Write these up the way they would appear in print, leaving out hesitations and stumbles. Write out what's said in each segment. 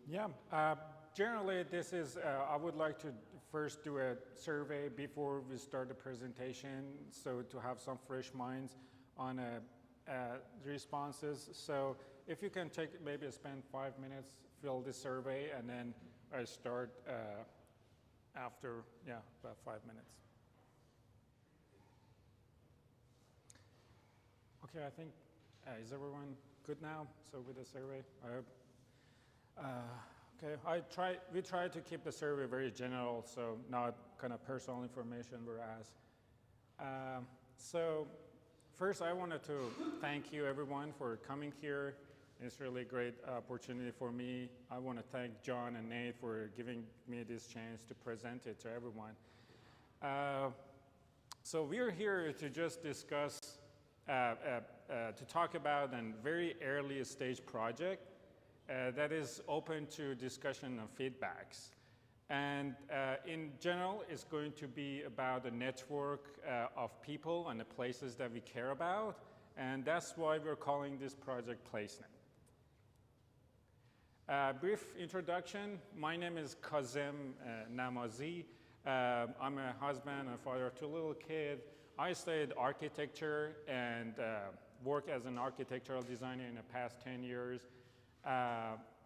Yeah, generally this is, I would like to first do a survey before we start the presentation, so to have some fresh minds on the responses. So if you can take, maybe spend 5 minutes, fill the survey, and then I start after, yeah, about 5 minutes. Okay, I think, is everyone good now? So with the survey, I hope. Okay, we try to keep the survey very general, so not kind of personal information we're asked. So first I wanted to thank you everyone for coming here. It's really a great opportunity for me. I want to thank John and Nate for giving me this chance to present it to everyone. So we're here to just discuss, to talk about a very early stage project that is open to discussion and feedbacks. And in general, it's going to be about the network of people and the places that we care about. And that's why we're calling this project Placenet. Brief introduction. My name is Kazem Namazi. I'm a husband and father of 2 little kids. I studied architecture and worked as an architectural designer in the past 10 years.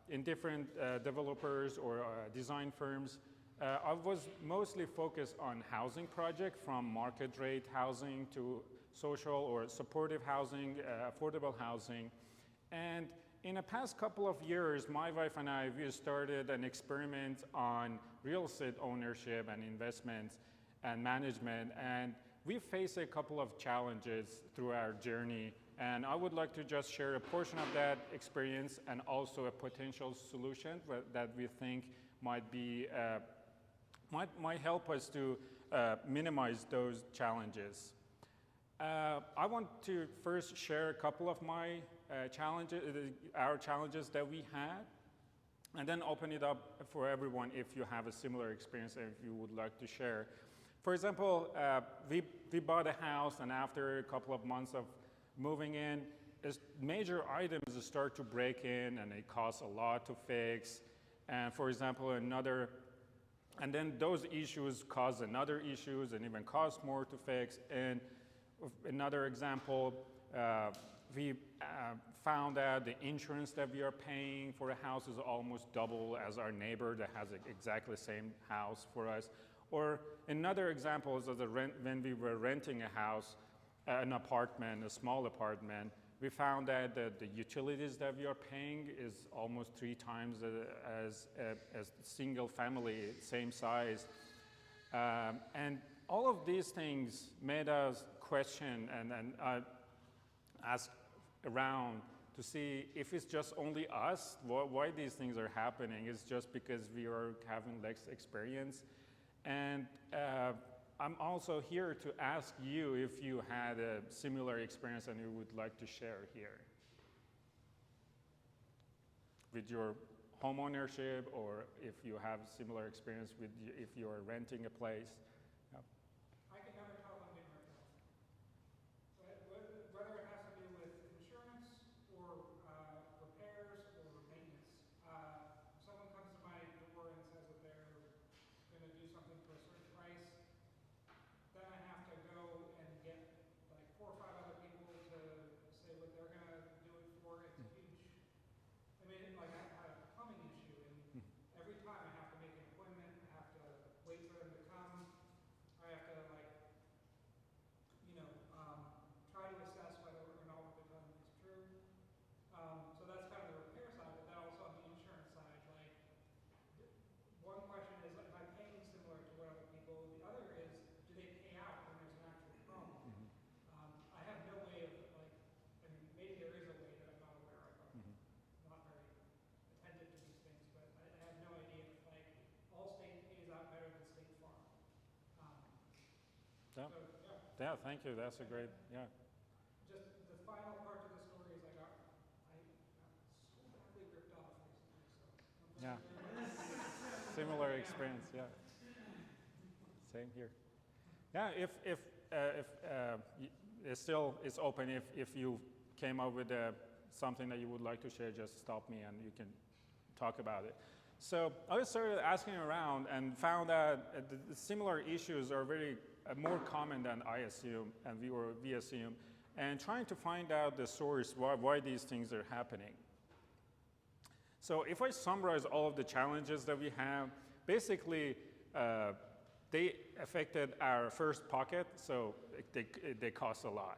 In different developers or design firms. I was mostly focused on housing projects, from market rate housing to social or supportive housing, affordable housing. And in the past couple of years, my wife and I, we started an experiment on real estate ownership and investments and management. And we faced a couple of challenges through our journey. And I would like to just share a portion of that experience and also a potential solution that we think might be, might help us to minimize those challenges. I want to first share a couple of my challenges, our challenges that we had, and then open it up for everyone if you have a similar experience and if you would like to share. For example, we bought a house, and after a couple of months of moving in, major items start to break in, and it costs a lot to fix. And for example, and then those issues cause another issues and even cost more to fix. And another example, we found out the insurance that we are paying for a house is almost double as our neighbor that has exactly the same house for us. Or another example is when we were renting a house, an apartment, a small apartment, we found that the utilities that we are paying is almost 3 times as single family, same size. And all of these things made us question and ask around to see if it's just only us, why these things are happening. It's just because we are having less experience. And I'm also here to ask you if you had a similar experience and you would like to share here with your home ownership, or if you have similar experience with if you are renting a place. Yep. I can never tell if I'm being ripped off. Whether it has to do with insurance or repairs or maintenance. If someone comes to my door and says that they're going to do something for a certain price, then I have to go and get like 4 or 5 other people to say what they're going to do it for. It's huge. I mean, like I had a plumbing issue, and every time I have to make an appointment, I have to wait for them to come. I have to try to assess whether or not what they're telling me is true. So that's kind of the repair side, but then also on the insurance side, like one question is, am I paying similar to what other people? The other is, do they pay out when there's an actual problem? I have no way of maybe there is a way that I'm not aware of. I'm not very attentive to these things, but I have no idea if Allstate pays out better than State Farm. Yeah, thank you. That's a great, yeah. Just the final part of the story is I got so badly ripped off recently. So yeah. Similar experience, yeah. Same here. Yeah, if it's open, if you came up with something that you would like to share, just stop me and you can talk about it. So I started asking around and found that the similar issues are very more common than I assume and we assume, and trying to find out the source why these things are happening. So if I summarize all of the challenges that we have, basically they affected our first pocket, so they cost a lot.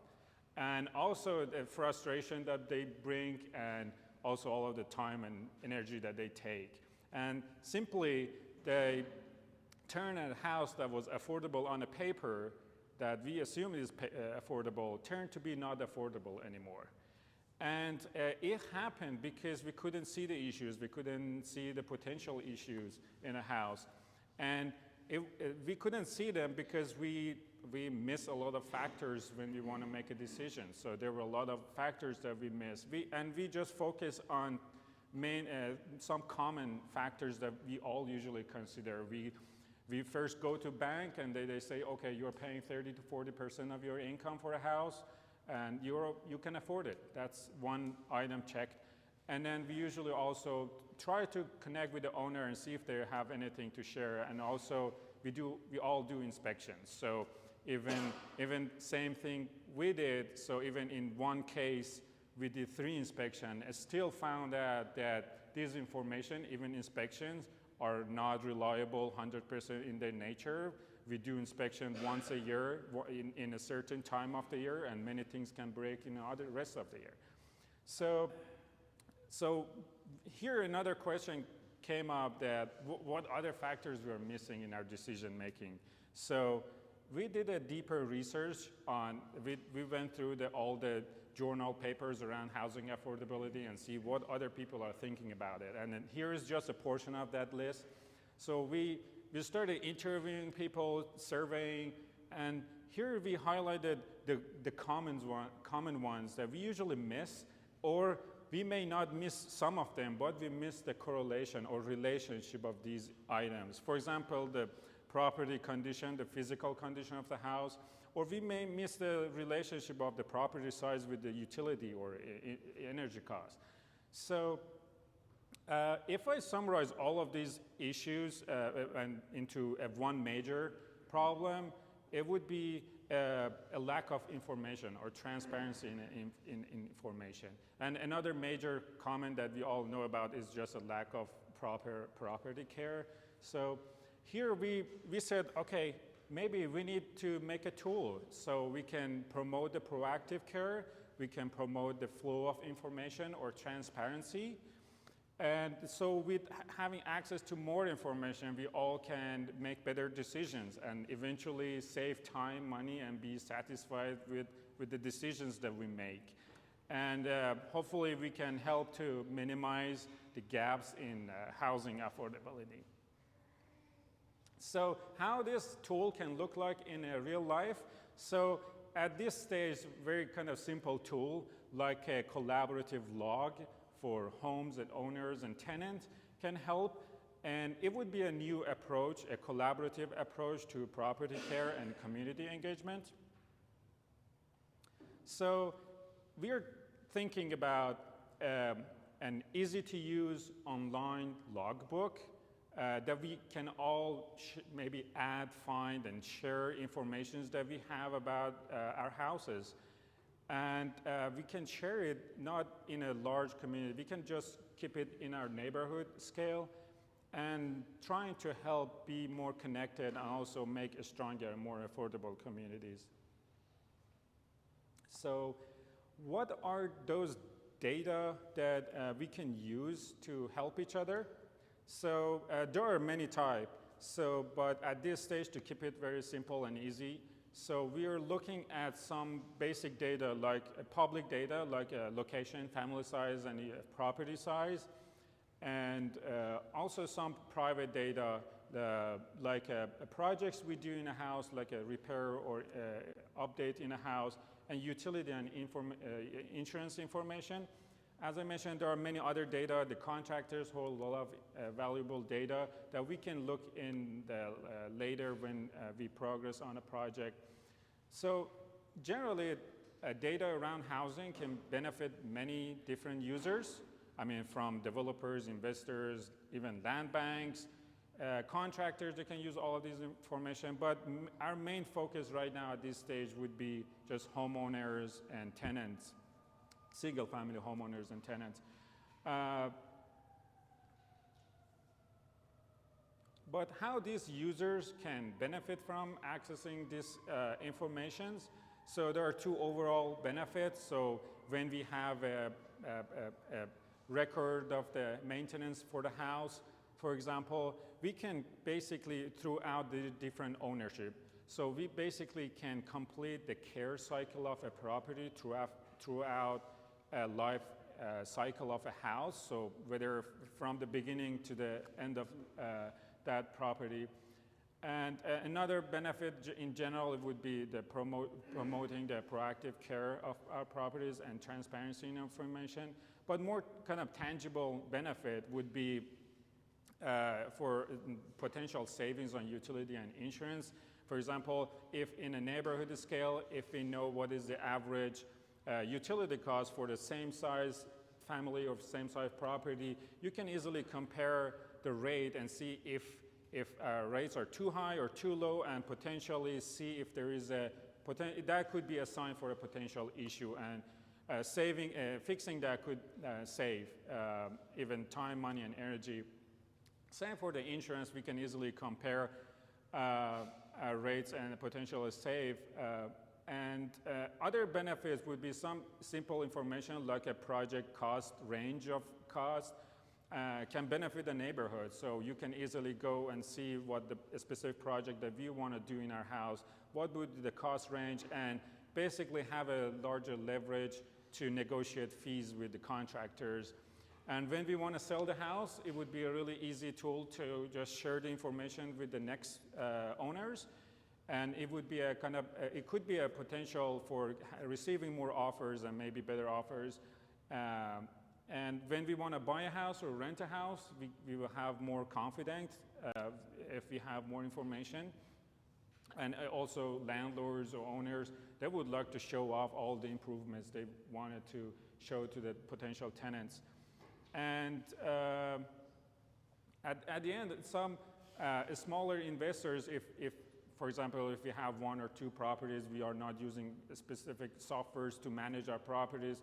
And also the frustration that they bring, and also all of the time and energy that they take. And simply, they turn a house that was affordable on a paper that we assume is affordable, turned to be not affordable anymore. And it happened because we couldn't see the issues, we couldn't see the potential issues in a house. And we couldn't see them because we miss a lot of factors when we want to make a decision. So there were a lot of factors that we missed. And we just focus on some common factors that we all usually consider. We first go to bank and they say, okay, you're paying 30 to 40% of your income for a house, and you can afford it. That's one item checked. And then we usually also try to connect with the owner and see if they have anything to share. And also, we all do inspections. So even same thing we did. So even in one case, we did 3 inspections and still found out that this information, even inspections, are not reliable 100% in their nature. We do inspection once a year in a certain time of the year, and many things can break in the rest of the year. So here another question came up that what other factors were missing in our decision making. So we did a deeper research on, we went through all the journal papers around housing affordability and see what other people are thinking about it. And then here is just a portion of that list. So we started interviewing people, surveying, and here we highlighted the common ones that we usually miss, or we may not miss some of them, but we miss the correlation or relationship of these items. For example, the property condition, the physical condition of the house, or we may miss the relationship of the property size with the utility or energy cost. So if I summarize all of these issues into one major problem, it would be a lack of information or transparency in information. And another major comment that we all know about is just a lack of proper property care. So here we said, okay, maybe we need to make a tool so we can promote the proactive care, we can promote the flow of information or transparency. And so with having access to more information, we all can make better decisions and eventually save time, money, and be satisfied with the decisions that we make. And hopefully we can help to minimize the gaps in housing affordability. So how this tool can look like in real life. So at this stage, very kind of simple tool, like a collaborative log for homes and owners and tenants can help. And it would be a new approach, a collaborative approach to property care and community engagement. So we're thinking about an easy-to-use online logbook that we can all maybe add, find, and share information that we have about our houses. And we can share it not in a large community. We can just keep it in our neighborhood scale and trying to help be more connected and also make a stronger and more affordable communities. So what are those data that we can use to help each other? So there are many types. But at this stage, to keep it very simple and easy, so we are looking at some basic data, like public data, like location, family size, and property size, and also some private data, like projects we do in a house, like a repair or update in a house, and utility and insurance information. As I mentioned, there are many other data. The contractors hold a lot of valuable data that we can look in later when we progress on a project. So generally, data around housing can benefit many different users. I mean, from developers, investors, even land banks, contractors, they can use all of these information, but our main focus right now at this stage would be just homeowners and tenants, single family homeowners and tenants. But how these users can benefit from accessing this information. So there are two overall benefits. So when we have a record of the maintenance for the house, for example, we can basically, throughout the different ownership, so we basically can complete the care cycle of a property throughout a life cycle of a house. So whether from the beginning to the end of that property. And another benefit in general, it would be the promoting the proactive care of our properties and transparency in information. But more kind of tangible benefit would be for potential savings on utility and insurance. For example, if in a neighborhood scale, if we know what is the average utility cost for the same size family or same size property, you can easily compare the rate and see if rates are too high or too low, and potentially see if there is that could be a sign for a potential issue, and fixing that could save even time, money, and energy. Same for the insurance, we can easily compare rates and potentially save. And other benefits would be some simple information like a project cost, range of cost, can benefit the neighborhood. So you can easily go and see what the specific project that we want to do in our house, what would be the cost range, and basically have a larger leverage to negotiate fees with the contractors. And when we want to sell the house, it would be a really easy tool to just share the information with the next owners. And it would be a kind of, it could be a potential for receiving more offers and maybe better offers. And when we want to buy a house or rent a house, we will have more confidence if we have more information. And also landlords or owners, they would like to show off all the improvements they wanted to show to the potential tenants. And at the end, some smaller investors, if for example, if we have one or two properties, we are not using specific softwares to manage our properties,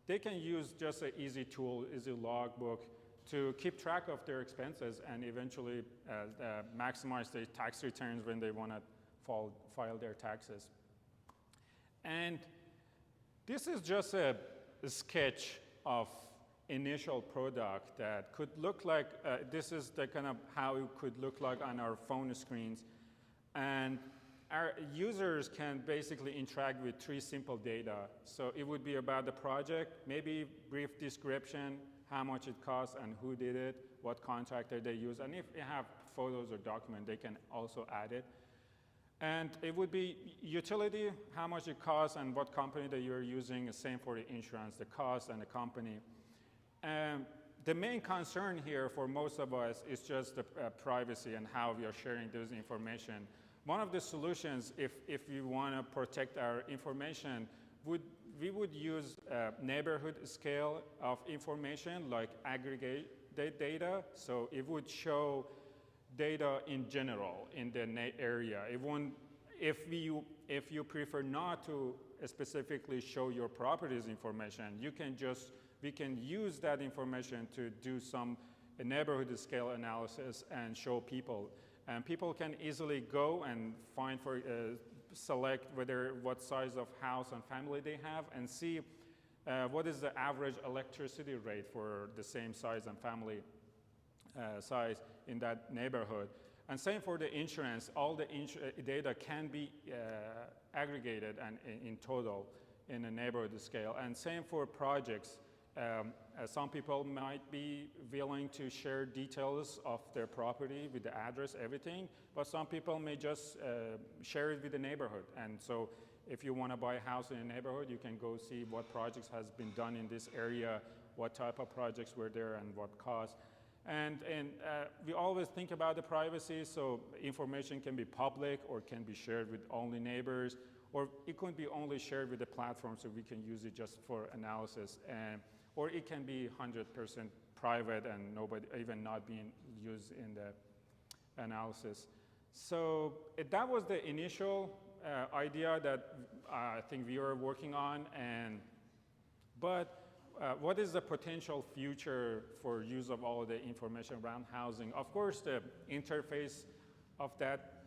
they can use just an easy tool, easy logbook to keep track of their expenses and eventually maximize their tax returns when they want to file their taxes. And this is just a sketch of initial product that could look like, this is the kind of how it could look like on our phone screens. And our users can basically interact with three simple data. So it would be about the project, maybe brief description, how much it costs and who did it, what contractor they use, and if they have photos or document, they can also add it. And it would be utility, how much it costs and what company that you're using, the same for the insurance, the cost and the company. The main concern here for most of us is just the privacy and how we are sharing this information. One of the solutions, if we want to protect our information, we would use neighborhood scale of information, like aggregate data. So it would show data in general in the area. It won't, if you prefer not to specifically show your properties information, we can use that information to do some neighborhood scale analysis and show people. And people can easily go and find select what size of house and family they have and see what is the average electricity rate for the same size and family size in that neighborhood. And same for the insurance. All the data can be aggregated and in total in a neighborhood scale. And same for projects. Some people might be willing to share details of their property with the address, everything, but some people may just share it with the neighborhood. And so if you want to buy a house in a neighborhood, you can go see what projects has been done in this area, what type of projects were there and what cost. And we always think about the privacy, so information can be public or can be shared with only neighbors, or it could be only shared with the platform so we can use it just for analysis. or it can be 100% private and nobody even not being used in the analysis. So that was the initial idea that I think we were working on, but what is the potential future for use of all the information around housing? Of course, the interface of that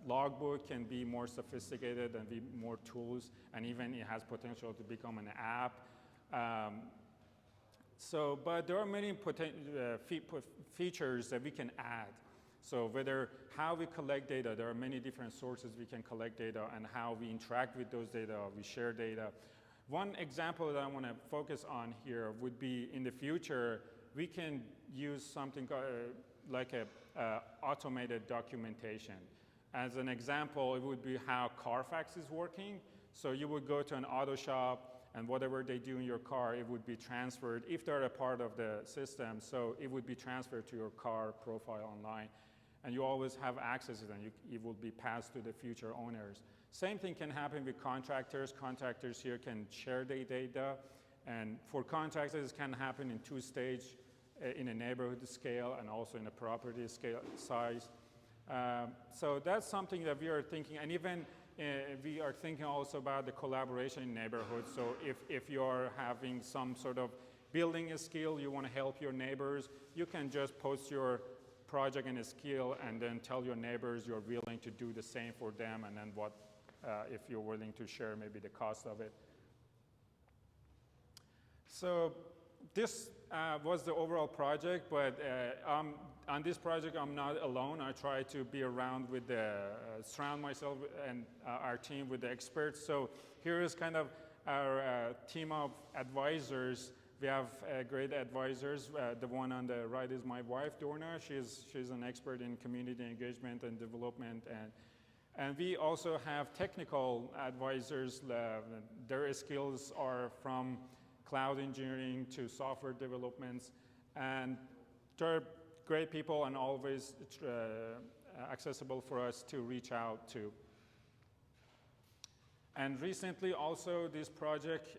logbook can be more sophisticated and be more tools, and even it has potential to become an app. But there are many features that we can add. So how we collect data, there are many different sources we can collect data, and how we interact with those data, we share data. One example that I want to focus on here would be in the future, we can use something like a automated documentation. As an example, it would be how Carfax is working. So you would go to an auto shop, and whatever they do in your car, it would be transferred, if they're a part of the system, so it would be transferred to your car profile online. And you always have access to them. It will be passed to the future owners. Same thing can happen with contractors. Contractors here can share their data. And for contractors, it can happen in two stages, in a neighborhood scale and also in a property scale size. So that's something that we are thinking, and even we are thinking also about the collaboration in neighborhoods. So if you're having some sort of building a skill, you want to help your neighbors, you can just post your project and a skill and then tell your neighbors you're willing to do the same for them, and then if you're willing to share maybe the cost of it. So this was the overall project, but on this project I'm not alone. I try to be around with surround myself and our team with the experts. So here is kind of our team of advisors. We have great advisors. The one on the right is my wife, Dorna. She's an expert in community engagement and development. And we also have technical advisors. Their skills are from cloud engineering to software developments. And they're great people and always accessible for us to reach out to. And recently also this project,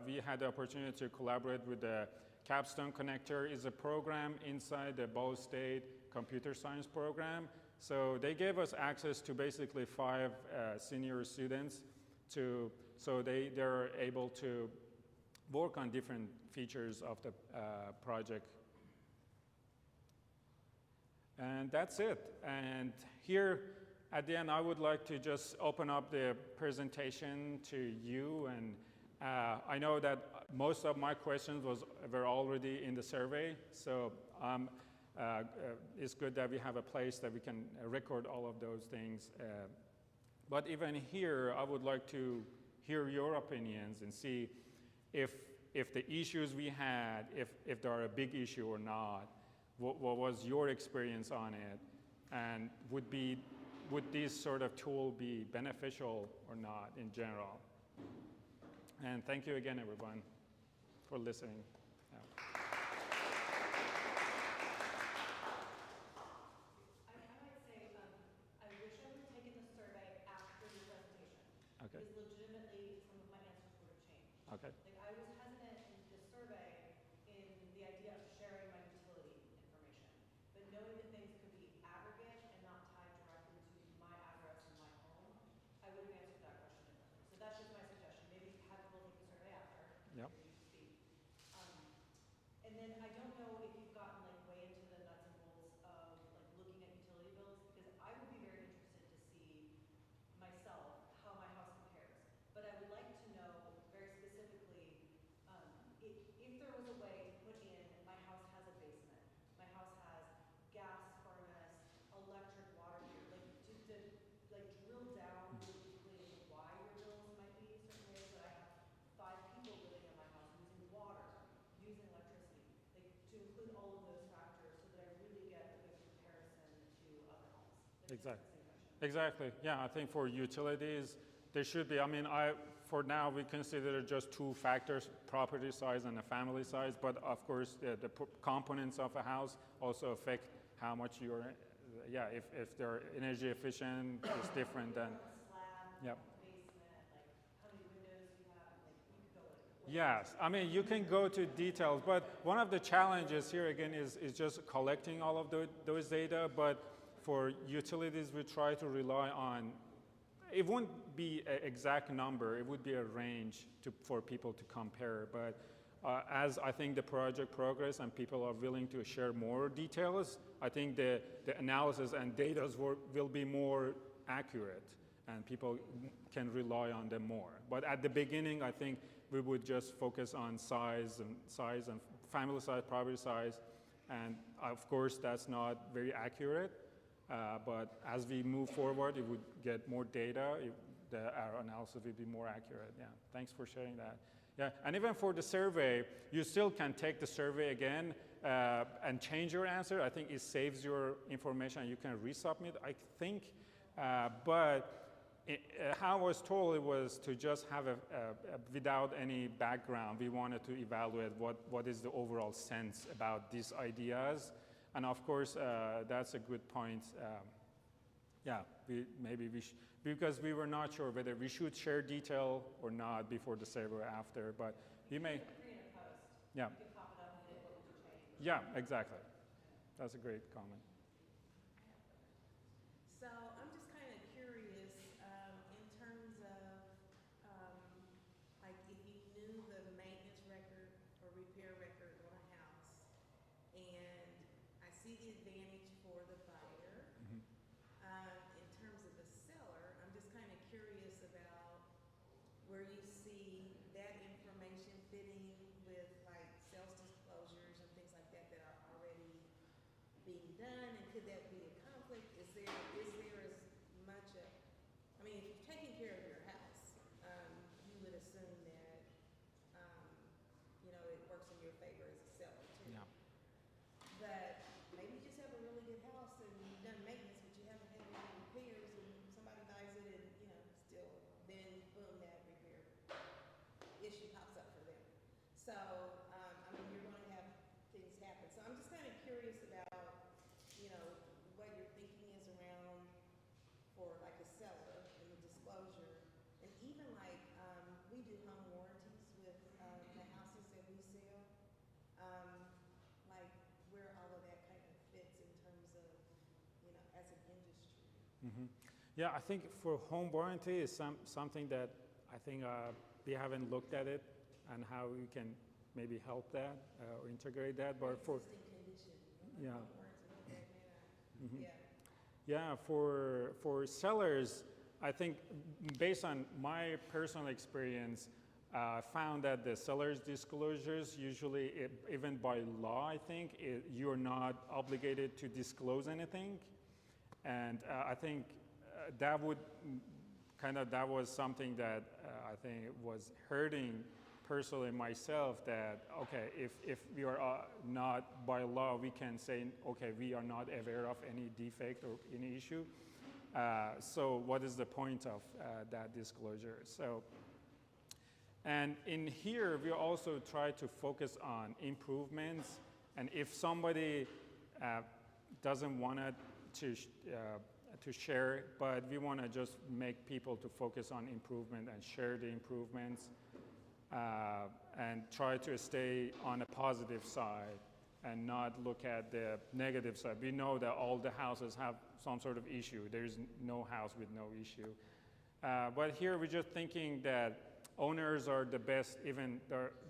we had the opportunity to collaborate with the Capstone Connector. Is a program inside the Ball State computer science program. So they gave us access to basically 5 senior students so they're able to work on different features of the project. And that's it. And here, at the end, I would like to just open up the presentation to you. And I know that most of my questions were already in the survey. So it's good that we have a place that we can record all of those things. But even here, I would like to hear your opinions and see if the issues we had, if they're a big issue or not. What was your experience on it? And would this sort of tool be beneficial or not in general? And thank you again, everyone, for listening. Yeah. I might say, I wish I would have taken the survey after the presentation. Okay. Because legitimately, some of my answers would have changed. Okay. Like, I was hesitant in the survey in the idea of sharing my utility information. But knowing that things could be aggregate and not tied directly to my address and my home, I would have answered that question differently. So that's just my suggestion. Maybe have people take the survey after. Yep. So you speak. And then I don't know if you've gotten like way into the nuts and bolts of like looking at utility bills, because I would be very interested to see myself how my house compares. But I would like to know very specifically if there was a way to put in my house has a basement, my house has gas furnace, electric water heater, like to like drill down really deeply into why your bills might be certain ways. That I have 5 people living in my house using water, using electricity, like to include all of those factors so that I really get a good comparison to other homes. Exactly. Exactly. Yeah, I think for utilities, there should be. I mean, for now we consider just 2 factors: property size and the family size. But of course, the components of a house also affect how much you're. Yeah, if they're energy efficient, it's different than. Slab, Yep. basement, like how many windows you have, like you could go like Yes, I mean, you can go to details, but one of the challenges here again is just collecting all of those data, but for utilities, we try to rely on, it won't be an exact number, it would be a range for people to compare, but as I think the project progress and people are willing to share more details, I think the analysis and data will be more accurate and people can rely on them more. But at the beginning, I think we would just focus on size and family size, property size, and of course that's not very accurate. But as we move forward, it would get more data. Our analysis will be more accurate. Yeah, thanks for sharing that. Yeah, and even for the survey, you still can take the survey again and change your answer. I think it saves your information. You can resubmit, I think. But how I was told it was to just have without any background. We wanted to evaluate what is the overall sense about these ideas. And of course, that's a good point. Yeah, because we were not sure whether we should share detail or not before the survey or after, but you may. Pre and post. Yeah. You could pop it up and what would you change? Yeah, exactly. That's a great comment. So I'm just kind of curious in terms of like if you knew the maintenance record or repair record on a house, and I see the advantage for the buyer. Mm-hmm. In terms of the seller, I'm just kind of curious about where you see that information fitting with like sales disclosures and things like that that are already being done, and could that be a conflict? Is there as much a, I mean, if you're taking care of your house, you would assume that, it works in your favor as a seller too. Yeah. But maybe you just have a really good house and you've done maintenance, but you haven't had any repairs, and somebody buys it and, still, then boom, that repair issue pops up for them. So, you're going to have things happen. So I'm just kind of curious about, what your thinking is around for like a seller and the disclosure. And even like, we do home warranties with the houses that we sell. Like where all of that kind of fits in terms of, as an industry. Mm-hmm. Yeah, I think for home warranty is something that I think we haven't looked at it and how we can maybe help that or integrate that. But for Existing condition. yeah. Home warranty, okay, man. Mm-hmm. Yeah. Yeah, for sellers, I think based on my personal experience, found that the seller's disclosures usually, even by law, I think, you're not obligated to disclose anything. And I think that was something that I think was hurting personally myself, that, okay, if we are not by law, we can say, okay, we are not aware of any defect or any issue. So what is the point of that disclosure? So, and in here, we also try to focus on improvements. And if somebody doesn't want to share, but we want to just make people to focus on improvement and share the improvements. And try to stay on the positive side and not look at the negative side. We know that all the houses have some sort of issue. There's no house with no issue. But here we're just thinking that owners are the best, even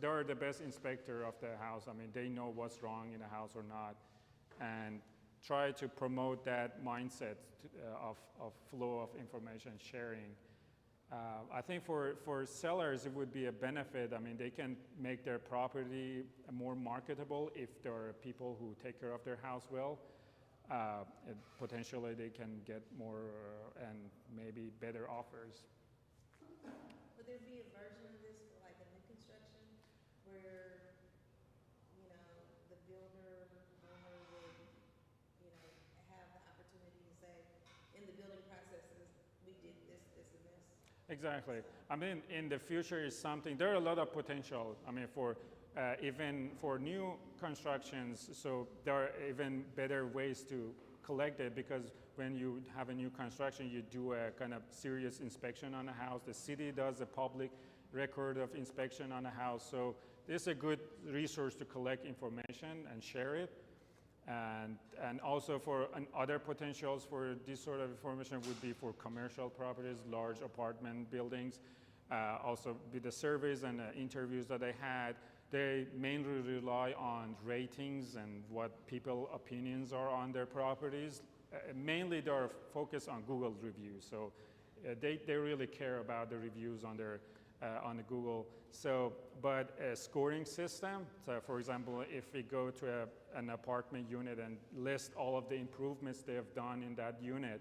they're the best inspector of the house. I mean, they know what's wrong in the house or not. And try to promote that mindset of flow of information sharing. I think for sellers, it would be a benefit. I mean, they can make their property more marketable if there are people who take care of their house well. And potentially, they can get more and maybe better offers. Would there be a version of this for like a new construction where, the builder owner would, have the opportunity to say, in the building processes, we did this, this, and this? Exactly. I mean, in the future is something, there are a lot of potential. I mean, even for new constructions, so there are even better ways to collect it, because when you have a new construction, you do a kind of serious inspection on a house. The city does a public record of inspection on a house. So this is a good resource to collect information and share it. And also for other potentials for this sort of information would be for commercial properties, large apartment buildings. Also with the surveys and interviews that I had, they mainly rely on ratings and what people's opinions are on their properties. Mainly they are focused on Google reviews. So they really care about the reviews on their on the Google. So, but a scoring system, so for example, if we go to an apartment unit and list all of the improvements they have done in that unit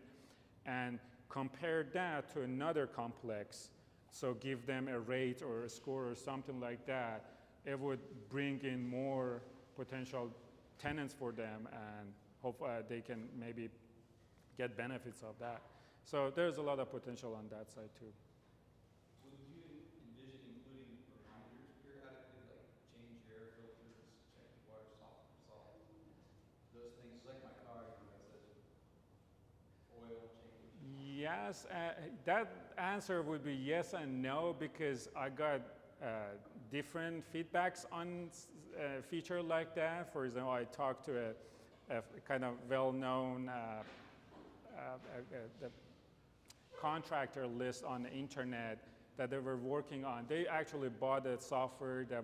and compare that to another complex, so give them a rate or a score or something like that, it would bring in more potential tenants for them and hope they can maybe get benefits of that. So there's a lot of potential on that side too. Would you envision including reminders periodically, like change your air filters, check the water salt, those things? Like my car, you know, it says oil change. Yes, that answer would be yes and no because I got different feedbacks on a feature like that. For example, I talked to a kind of well-known contractor list on the internet that they were working on. They actually bought a software that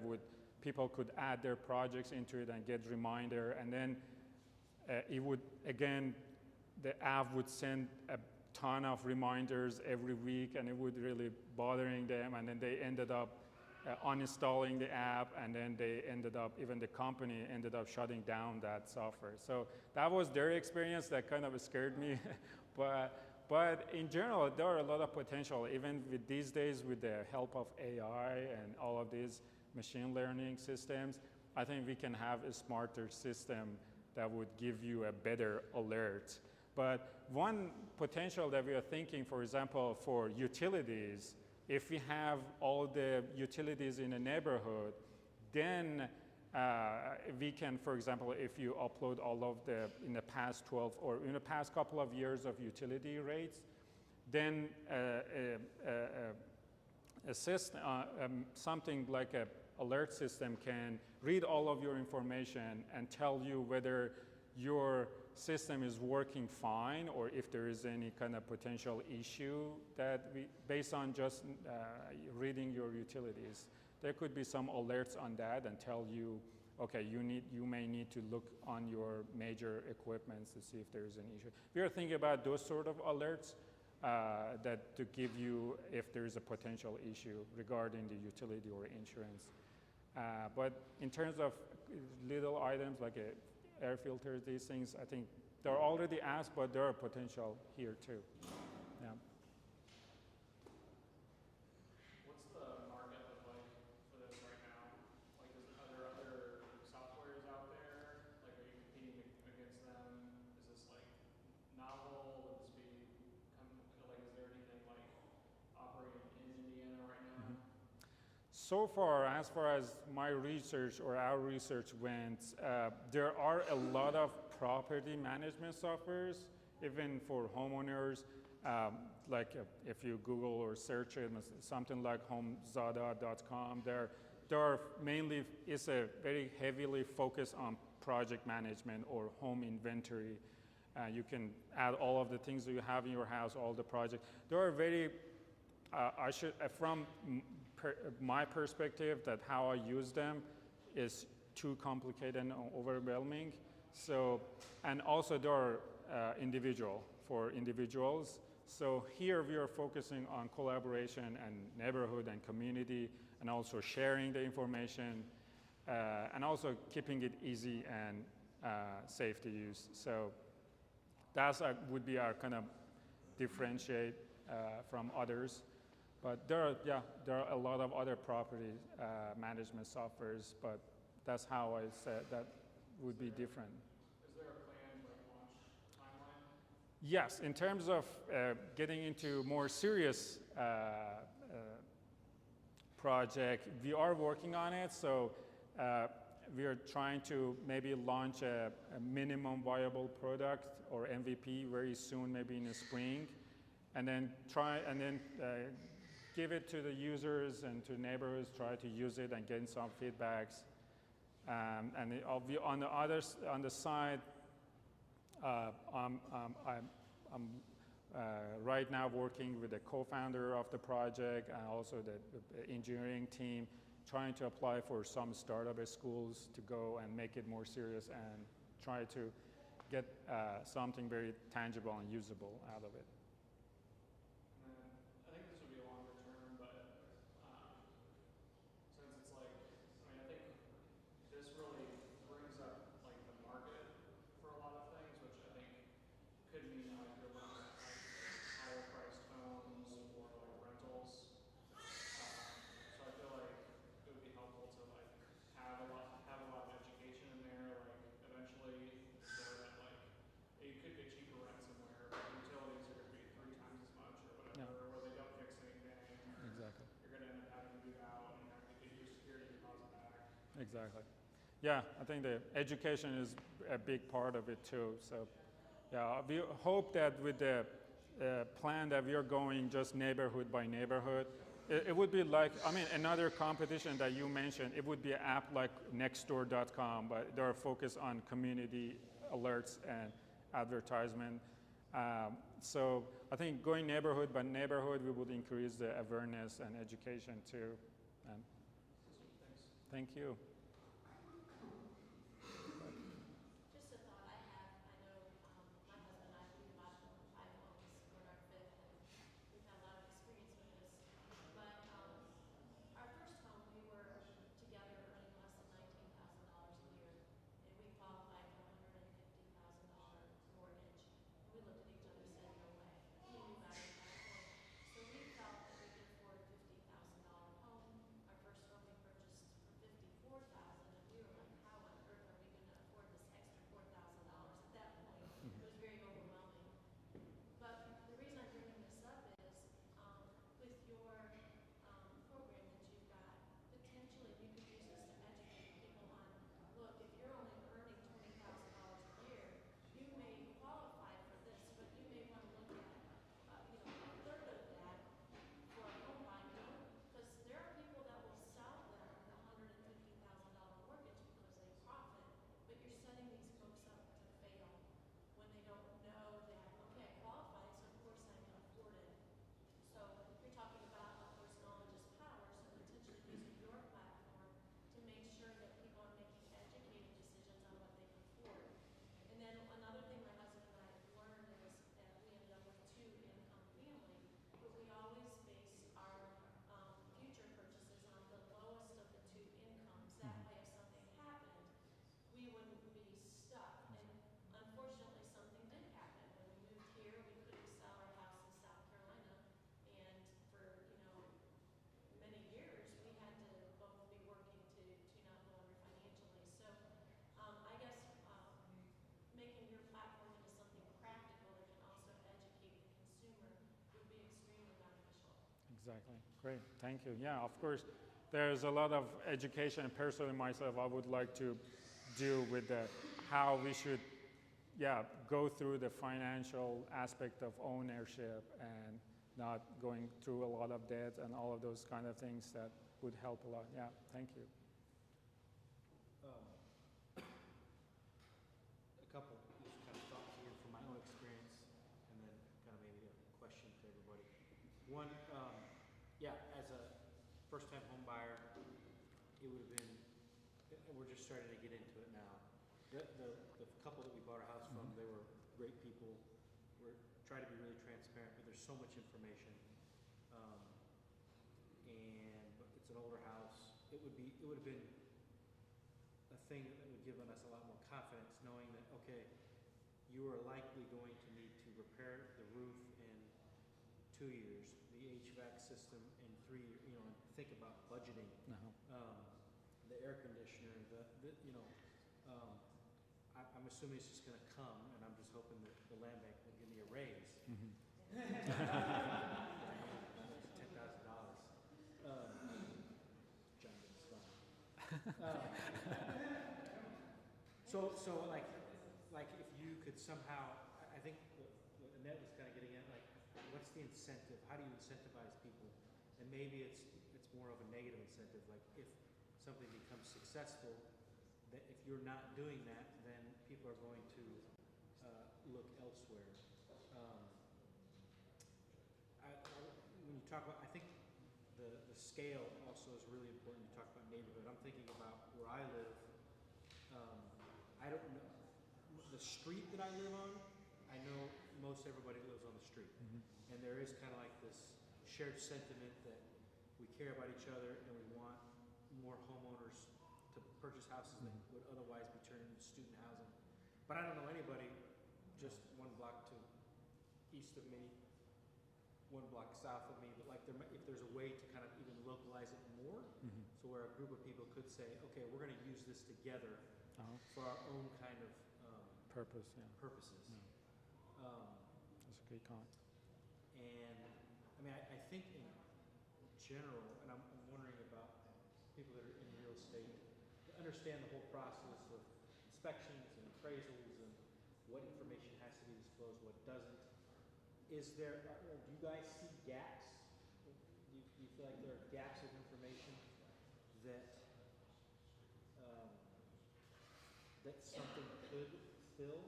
people could add their projects into it and get reminder, and then it would, again, the app would send a ton of reminders every week, and it would really bothering them, and then they ended up uninstalling the app, and then they ended up, even the company ended up shutting down that software. So that was their experience that kind of scared me. But in general, there are a lot of potential, even with these days with the help of AI and all of these machine learning systems. I think we can have a smarter system that would give you a better alert. But one potential that we are thinking, for example, for utilities, if we have all the utilities in a neighborhood, then we can, for example, if you upload all of the, in the past 12 or in the past couple of years of utility rates, then something like an alert system can read all of your information and tell you whether your system is working fine or if there is any kind of potential issue that based on just reading your utilities. There could be some alerts on that and tell you, okay, you may need to look on your major equipments to see if there is an issue. We are thinking about those sort of alerts that to give you if there is a potential issue regarding the utility or insurance. But in terms of little items like air filters, these things, I think they're already asked, but there are potential here too. Yeah. What's the market look like for this right now? Like, are there other softwares out there? Like, are you competing against them? Is this like novel? Would this be, like, is there anything like operating in Indiana right now? So far as my research or our research went, there are a lot of property management softwares, even for homeowners. Like if you Google or search it, something like homezada.com, there are mainly, it's a very heavily focused on project management or home inventory. You can add all of the things that you have in your house, all the projects. There are very, from my perspective, that how I use them is too complicated and overwhelming. So, and also there are for individuals. So here we are focusing on collaboration and neighborhood and community, and also sharing the information, and also keeping it easy and safe to use. So that's would be our kind of differentiate from others. But there are a lot of other property management softwares, but that's how I said that would be different. Is there a planned like launch timeline? Yes, in terms of getting into more serious project, we are working on it. So we are trying to maybe launch a minimum viable product or MVP very soon, maybe in the spring, and then give it to the users and to neighborhoods, try to use it and get some feedbacks. And on the on the side, I'm right now working with the co-founder of the project and also the engineering team, trying to apply for some startup schools to go and make it more serious and try to get something very tangible and usable out of it. And then I think this would be a longer term, but since it's like, I mean, I think this really brings up like the market for a lot of things, which I think could mean like you're looking at like higher priced homes or like rentals. So I feel like it would be helpful to like have a lot of education in there. Like eventually, so that like you could get cheaper rent somewhere, but utilities are going to be 3 times as much or whatever, or they don't fix anything. Or Exactly. you're going to end up having to move out and you have to get your security deposit back. Exactly. Yeah, I think the education is a big part of it too. So, yeah, we hope that with the plan that we are going just neighborhood by neighborhood, it would be like, I mean, another competition that you mentioned, it would be an app like nextdoor.com, but they're focused on community alerts and advertisement. So I think going neighborhood by neighborhood, we would increase the awareness and education too. And thank you. Just a thought I have, I know my husband and I, we bought 5 homes, we're in our 5th, and we've had a lot of experience with this. But our first home, we were together earning less than $19,000 a year, and we qualified for a $150,000 mortgage. And we looked at each other and said, no way. We knew better at that point. So we felt that we could afford a $50,000 home. Our first home we purchased for $54,000, and we were like, how on earth are we going to afford this extra $4,000 at that point? It was very overwhelming. But the reason I'm bringing this up is with your program that you've got, potentially you could use this to educate people on, look, if you're only earning $20,000 a year, you may qualify for this, but you may want to look at a third of that for a home buying loan, because there are people that will sell them the $150,000 mortgage because they profit, but you're setting these folks up to fail when they don't know that, okay, I qualify, so of course I can afford it. So you're talking about, of course, knowledge is power, so potentially using your platform to make sure that people are making educated decisions on what they can afford. And then another thing my husband and I have learned is that we ended up with 2-income family, but we always base our future purchases on the lowest of the 2 incomes. That way, if something happened, we wouldn't be stuck. And unfortunately, something did happen. When we moved here, we couldn't sell our house in South Carolina, and for many years, we had to both be working to not go under financially. So I guess making your platform into something practical that can also educate the consumer would be extremely beneficial. Exactly. Great. Thank you. Yeah, of course, there's a lot of education. Personally, myself, I would like to do with how we should, go through the financial aspect of ownership and not going through a lot of debt and all of those kind of things that would help a lot. Yeah. Thank you. A couple just kind of thoughts here from my own experience, and then kind of maybe a question to everybody. One, as a first-time home buyer, it would have been, and we're just starting to get into it now. The couple that we bought our house from, they were great people. We're trying to be really transparent, but there's so much information. But it's an older house. It would have been a thing that would give us a lot more confidence, knowing that, okay, you are likely going to need to repair the roof in 2 years, the HVAC system in 3 years, and think about budgeting. The air conditioner, I'm assuming it's just going to come, and I'm just hoping that the land bank will give me a raise. $10,000. John gets fun. So like if you could somehow, I think what Annette was kind of getting at, like, what's the incentive? How do you incentivize people And maybe it's more of a negative incentive, like if something becomes successful, that if you're not doing that, then people are going to look elsewhere. Um, when you talk about, I think the scale also is really important. You talk about neighborhood. I'm thinking about where I live. I don't know the street that I live on. I know most everybody lives on the street, and there is kind of like this shared sentiment that we care about each other and we want more homeowners to purchase houses that would otherwise be turned into student housing. But I don't know anybody just one block to east of me, one block south of me, but like if there's a way to kind of even localize it more, so where a group of people could say, okay, we're going to use this together for our own kind of Purpose, yeah. purposes. That's a good comment. And I mean, I think in general, and I'm wondering about people that are in real estate, to understand the whole process of inspections and appraisals and what information has to be disclosed, what doesn't. Is there, do you guys see gaps? Do you feel like there are gaps of information that that something could fill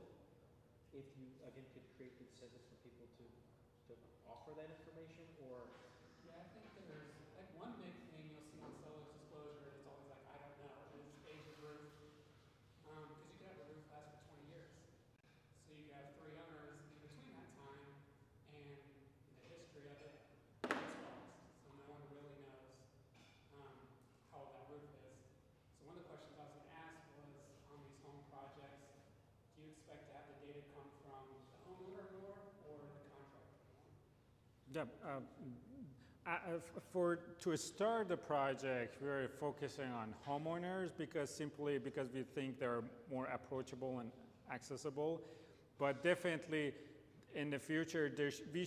if you, again, could create the incentives for people to offer that information, or? Yeah, I think there's, like, one big thing you'll see on seller's disclosure is always like, I don't know, is age of roof. Because you could have a roof last for 20 years. So you could have 3 owners in between that time, and the history of it is lost. So no one really knows how old that roof is. So one of the questions I was going to ask was, on these home projects, do you expect to have the data come from the homeowner more or the contractor more? Yeah, to start the project, we're focusing on homeowners because we think they're more approachable and accessible. But definitely, in the future, we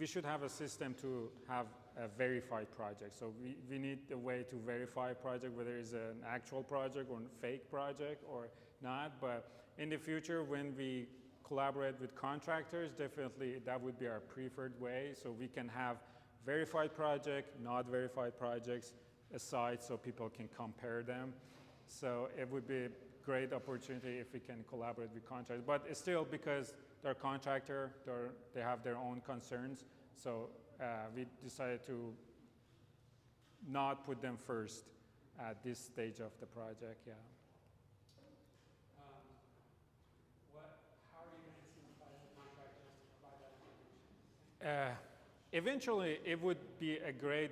should have a system to have a verified project. So we need a way to verify a project, whether it's an actual project or a fake project or not. But in the future, when we collaborate with contractors, definitely that would be our preferred way. So we can have verified project, not verified projects aside so people can compare them. So it would be a great opportunity if we can collaborate with contractors. But it's still, because they're contractor, they have their own concerns. So we decided to not put them first at this stage of the project, yeah. How are you going to incentivize the contractors to provide that information? Eventually, it would be a great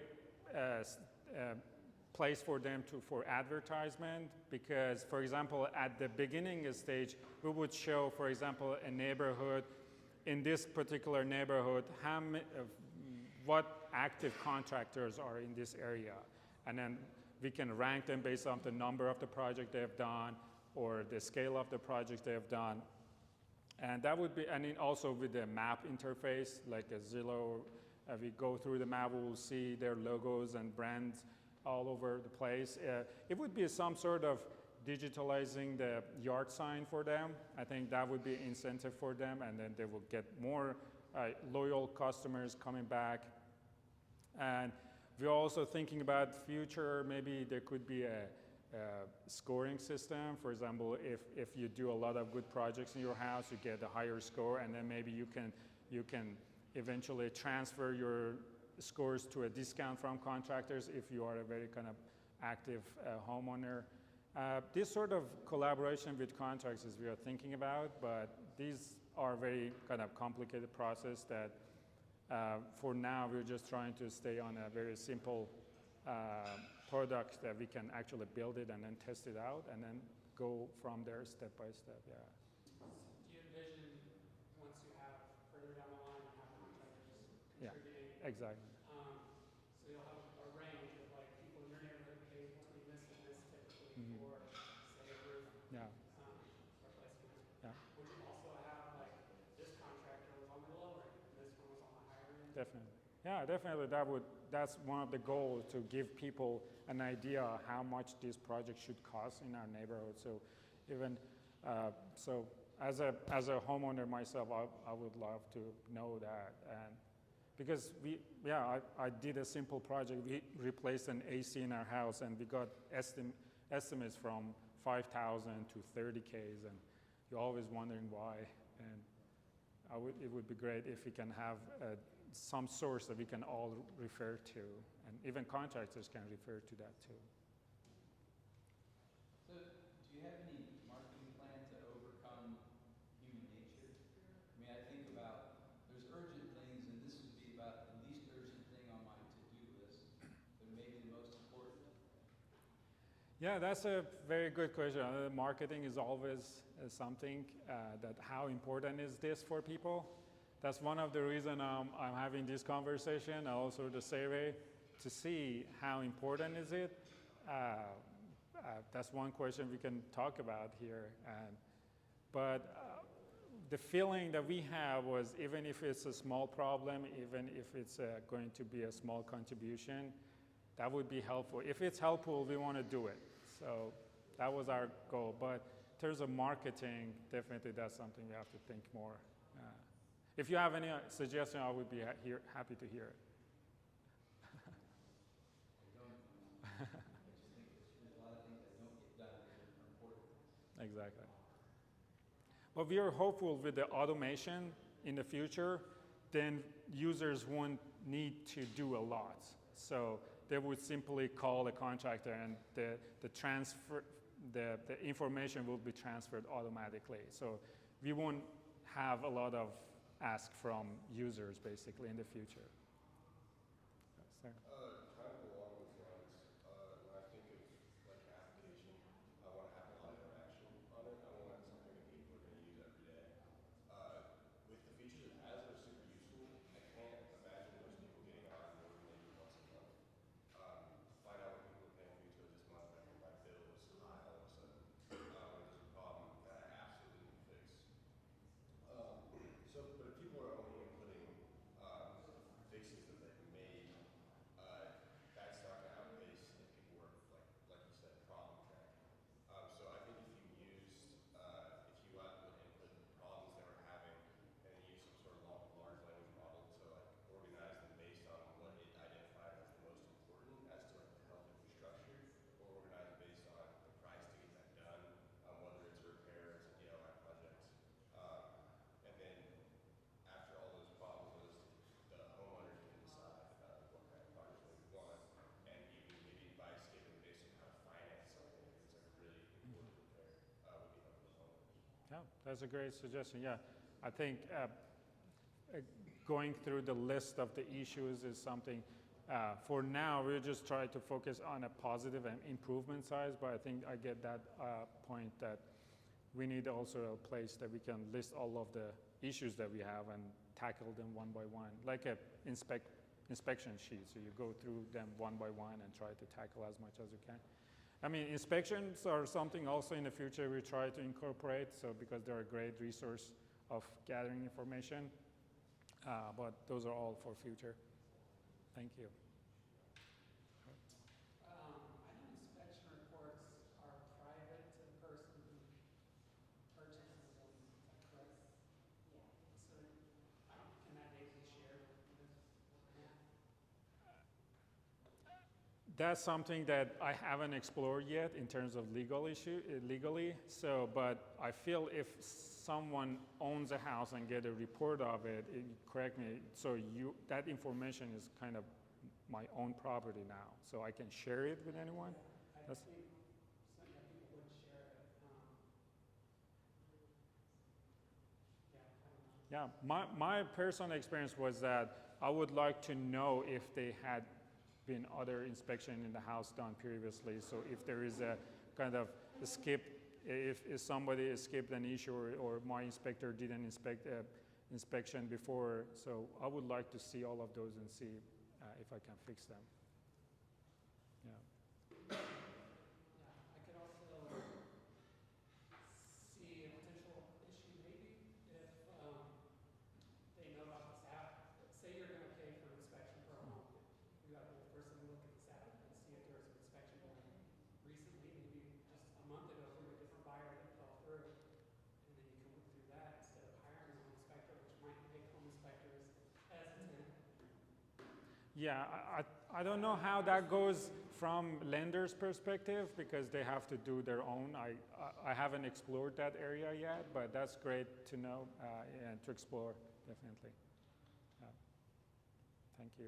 place for them for advertisement, because, for example, at the beginning stage, we would show, for example, a neighborhood. In this particular neighborhood, what active contractors are in this area, and then we can rank them based on the number of the project they have done or the scale of the projects they have done. And that would be, and then also with the map interface, like a Zillow, we go through the map, we will see their logos and brands all over the place. It would be some sort of digitalizing the yard sign for them. I think that would be incentive for them, and then they will get more loyal customers coming back. And we're also thinking about future, maybe there could be a scoring system. For example, if you do a lot of good projects in your house, you get a higher score, and then maybe you can eventually transfer your scores to a discount from contractors if you are a very kind of active homeowner. This sort of collaboration with contractors we are thinking about, but these are very kind of complicated process that for now we're just trying to stay on a very simple product that we can actually build it and then test it out and then go from there step by step, yeah. Do you envision, once you have further down the line, you have contractors contributing? Yeah, exactly. So you'll have a range of, like, people in your neighborhood pay between this and this typically for, say, a roof Yeah. replacement. Yeah. Would you also have, like, this contractor was on the lower end and this one was on the higher end? Definitely. Yeah, definitely. That's one of the goals, to give people an idea how much this project should cost in our neighborhood. So even so, as a homeowner myself, I would love to know that. And Because I did a simple project. We replaced an AC in our house, and we got estimates from 5,000 to 30Ks, and you're always wondering why. And it would be great if we can have some source that we can all refer to, and even contractors can refer to that too. So, do you have any marketing plan to overcome human nature? I mean, I think about, there's urgent things, and this would be about the least urgent thing on my to-do list, but maybe the most important. Yeah, that's a very good question. Marketing is always something that how important is this for people? That's one of the reasons I'm having this conversation, and also the survey, to see how important is it. That's one question we can talk about here. But the feeling that we have was, even if it's a small problem, even if it's going to be a small contribution, that would be helpful. If it's helpful, we want to do it. So that was our goal. But in terms of marketing, definitely that's something we have to think more. If you have any suggestion, I would be happy to hear it. I just think there's a lot of things that don't get done that are important. Exactly. But we are hopeful with the automation in the future, then users won't need to do a lot. So they would simply call a contractor, and the information will be transferred automatically. So we won't have a lot of ask from users basically in the future. Yes, sir. Kind of along those lines, when I think of like an application, I want to have a lot of interaction on it. I want something that people are going to use every day. With the features it has that are super useful, I can't imagine most people getting on more than maybe once a month. Find out what people are paying for utilities this month, and my bill is high all of a sudden. When there's a problem that I absolutely need to fix. But if people are only inputting fixes that they've made, that's not going to outpace if people work, like you said, problem tracking. So I think if you used, if you let people input the problems they were having, and then use some sort of large language model to like organize them based on what it identified as the most important, as to like the health infrastructure, or organize based on the price to get that done, whether it's a repair, it's a DIY project. And then after all those problems are listed, the homeowners can decide what kind of project they want, and even maybe advice given based on how to finance something if it's like a really important repair would be helpful to homeowners. Yeah, that's a great suggestion. Yeah, I think going through the list of the issues is something. For now, we're just trying to focus on a positive and improvement side, but I think I get that point that we need also a place that we can list all of the issues that we have and tackle them one by one, like a inspection sheet. So you go through them one by one and try to tackle as much as you can. I mean, inspections are something also in the future we try to incorporate, so because they're a great resource of gathering information, but those are all for future. Thank you. I know inspection reports are private to the person who purchases them, is that correct? Yeah. So, can that data be shared with this? That's something that I haven't explored yet in terms of legally. So, but I feel if someone owns a house and get a report of it, correct me, so that information is kind of my own property now. So I can share it with anyone? I That's- think some people would share it. Yeah, I don't know. Yeah, my personal experience was that I would like to know if they had been other inspection in the house done previously. So if there is a kind of skip, if somebody skipped an issue or my inspector didn't inspect inspection before, so I would like to see all of those and see if I can fix them. Yeah. Yeah, I could also see a potential issue maybe if they know about this app. Say you're going to pay for an inspection for a home. You got a person look at this app and see if there's an inspection done recently, maybe just a month ago from a different buyer that fell through. And then you can look through that instead of hiring a home inspector, which might make home inspectors hesitant Yeah, I don't know how that goes from lender's perspective because they have to do their own. I haven't explored that area yet, but that's great to know and to explore, definitely. Thank you.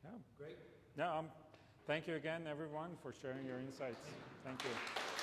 Yeah. Great. Yeah, thank you again, everyone, for sharing your insights. Thank you.